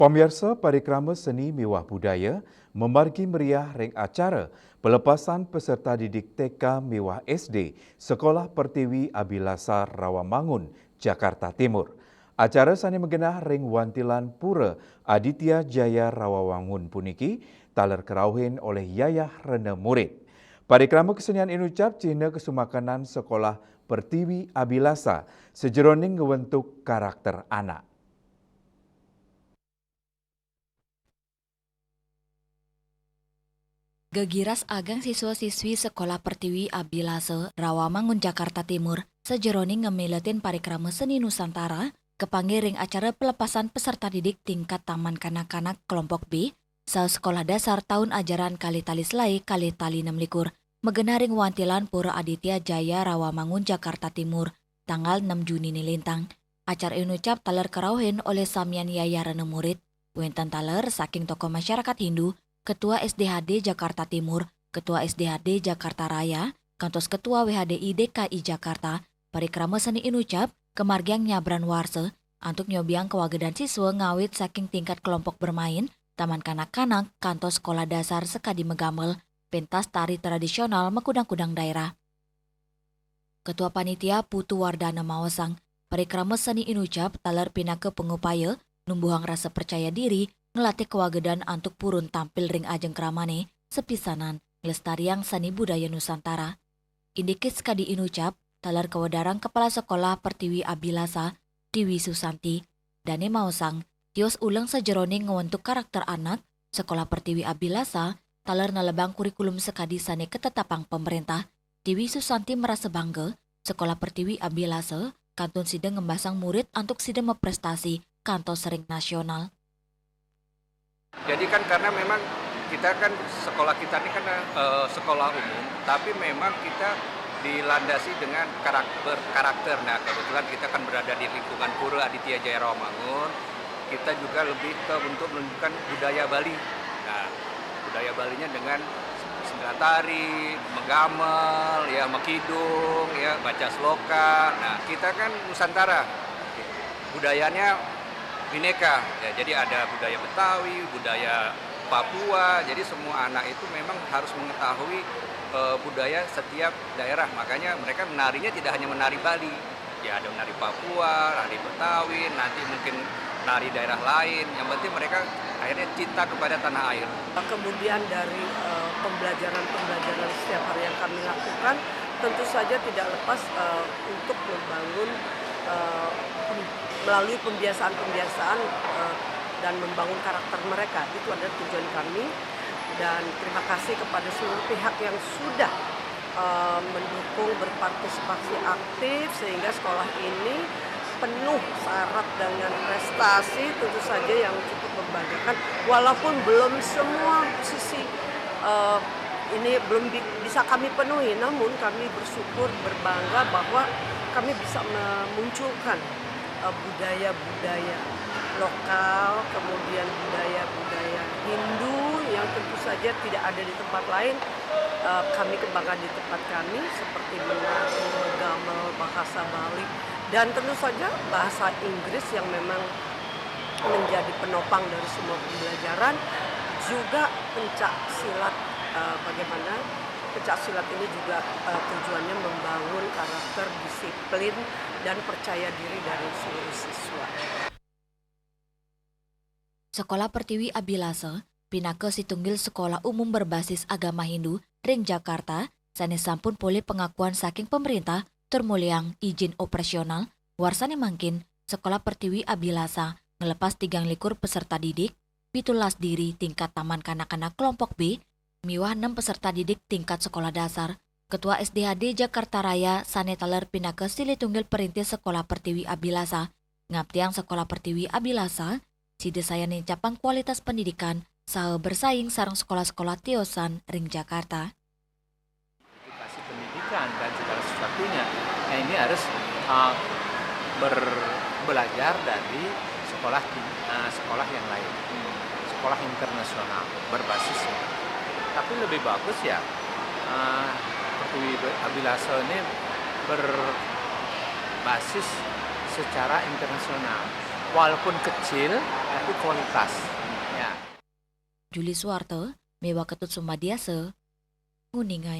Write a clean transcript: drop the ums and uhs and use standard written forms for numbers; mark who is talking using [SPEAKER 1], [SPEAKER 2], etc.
[SPEAKER 1] Pemirsa Parikrama Seni Mewah Budaya memargi meriah ring acara pelepasan peserta didik TK Mewah SD Sekolah Pertiwi Abilasar Rawamangun, Jakarta Timur. Acara sani menggenah ring wantilan pura Aditya Jaya Rawamangun puniki taler kerauhin oleh Yayah Rene Murid. Parikrama kesenian inucap cina kesumakanan Sekolah Pertiwi Abilasa sejeroning ngewentuk karakter anak.
[SPEAKER 2] Gegiras agang siswa-siswi Sekolah Pertiwi Abilase, Rawamangun, Jakarta Timur, sejeroning ngemiletin parikrama seni Nusantara, kepanggiring acara pelepasan peserta didik tingkat taman kanak-kanak kelompok B, sekolah dasar tahun ajaran kali tali selai kali tali 6 likur, megenaring wantilan Pura Aditya Jaya Rawamangun, Jakarta Timur, tanggal 6 Juni nilintang. Acara inucap taler kerauhin oleh Samian Yaya Rene Murid, wenten taler saking tokoh masyarakat Hindu, Ketua SDHD Jakarta Timur, Ketua SDHD Jakarta Raya, kantos Ketua WHDI DKI Jakarta, parikrama seni inucap, kemargiang nyabran warse, antuk nyobiang kewagedan siswa ngawit saking tingkat kelompok bermain, taman kanak-kanak, kantos sekolah dasar sekadi megamel, pentas tari tradisional mekudang-kudang daerah. Ketua Panitia Putu Wardana Mawasang, parikrama seni inucap, taler pinake pengupaya, numbuhang rasa percaya diri, ngelatih kewagedan antuk purun tampil ring ajeng keramane, sepisanan, ngelestariang seni budaya Nusantara. Indikis kadi inucap, talar kewadarang Kepala Sekolah Pertiwi Abilasa, Tiwi Susanti, Dane Mausang, tios ulang sejeroning ngewentuk karakter anak, Sekolah Pertiwi Abilasa, talar nalebang kurikulum sekadi sane ketetapang pemerintah, Tiwi Susanti merasa bangga, Sekolah Pertiwi Abilasa, kantun sidang ngembasang murid antuk sidang memprestasi, kantor sering nasional.
[SPEAKER 3] Jadi kan karena memang kita kan sekolah kita ini kan sekolah umum, tapi memang kita dilandasi dengan karakter. Nah kebetulan kita kan berada di lingkungan Pura Aditya Jaya Rawamangun, kita juga lebih ke untuk menunjukkan budaya Bali. Nah budaya Balinya dengan sembilan tari, menggamel, ya mekidung, ya baca sloka. Nah kita kan Nusantara, budayanya bineka, ya, jadi ada budaya Betawi, budaya Papua, jadi semua anak itu memang harus mengetahui budaya setiap daerah, makanya mereka menarinya tidak hanya menari Bali, ya ada menari Papua, nari Betawi, nanti mungkin nari daerah lain, yang penting mereka akhirnya cinta kepada tanah air.
[SPEAKER 4] Kemudian dari pembelajaran setiap hari yang kami lakukan, tentu saja tidak lepas untuk membangun melalui pembiasaan dan membangun karakter mereka. Itu adalah tujuan kami, dan terima kasih kepada seluruh pihak yang sudah mendukung, berpartisipasi aktif sehingga sekolah ini penuh syarat dengan prestasi tentu saja yang cukup membanggakan, walaupun belum semua sisi ini belum bisa kami penuhi, namun kami bersyukur, berbangga bahwa kami bisa memunculkan budaya-budaya lokal, kemudian budaya-budaya Hindu yang tentu saja tidak ada di tempat lain. Kami kembangkan di tempat kami seperti menari, menggamel, bahasa Bali, dan tentu saja bahasa Inggris yang memang menjadi penopang dari semua pembelajaran, juga pencak silat. Bagaimana pencak silat ini juga tujuannya membangun karakter, disiplin, dan percaya diri dari seluruh siswa.
[SPEAKER 2] Sekolah Pertiwi Abilase, pinake situnggil sekolah umum berbasis agama Hindu, ring Jakarta, sanes sampun pulih pengakuan saking pemerintah, termuliang izin operasional, warsane mangkin, Sekolah Pertiwi Abilasa, ngelepas 3 likur peserta didik, 17 diri tingkat taman kanak-kanak kelompok B, miwah 6 peserta didik tingkat sekolah dasar. Ketua SDHD Jakarta Raya sane taler pinake silih tunggil perintis Sekolah Pertiwi Abilasa, ngaptiang Sekolah Pertiwi Abilasa, si desayane capang kualitas pendidikan, saha bersaing sareng sekolah-sekolah tiosan ring Jakarta.
[SPEAKER 5] Edukasi pendidikan dan segala sesuatunya, nah ini harus belajar dari sekolah yang lain, sekolah internasional berbasis. Tapi lebih bagus ya Pertiwi Abilasa ini berbasis secara internasional, walaupun kecil tapi kualitas. Ya.
[SPEAKER 2] Juli Suwarte, Mewa Ketut Sumadiase, Nguningaya.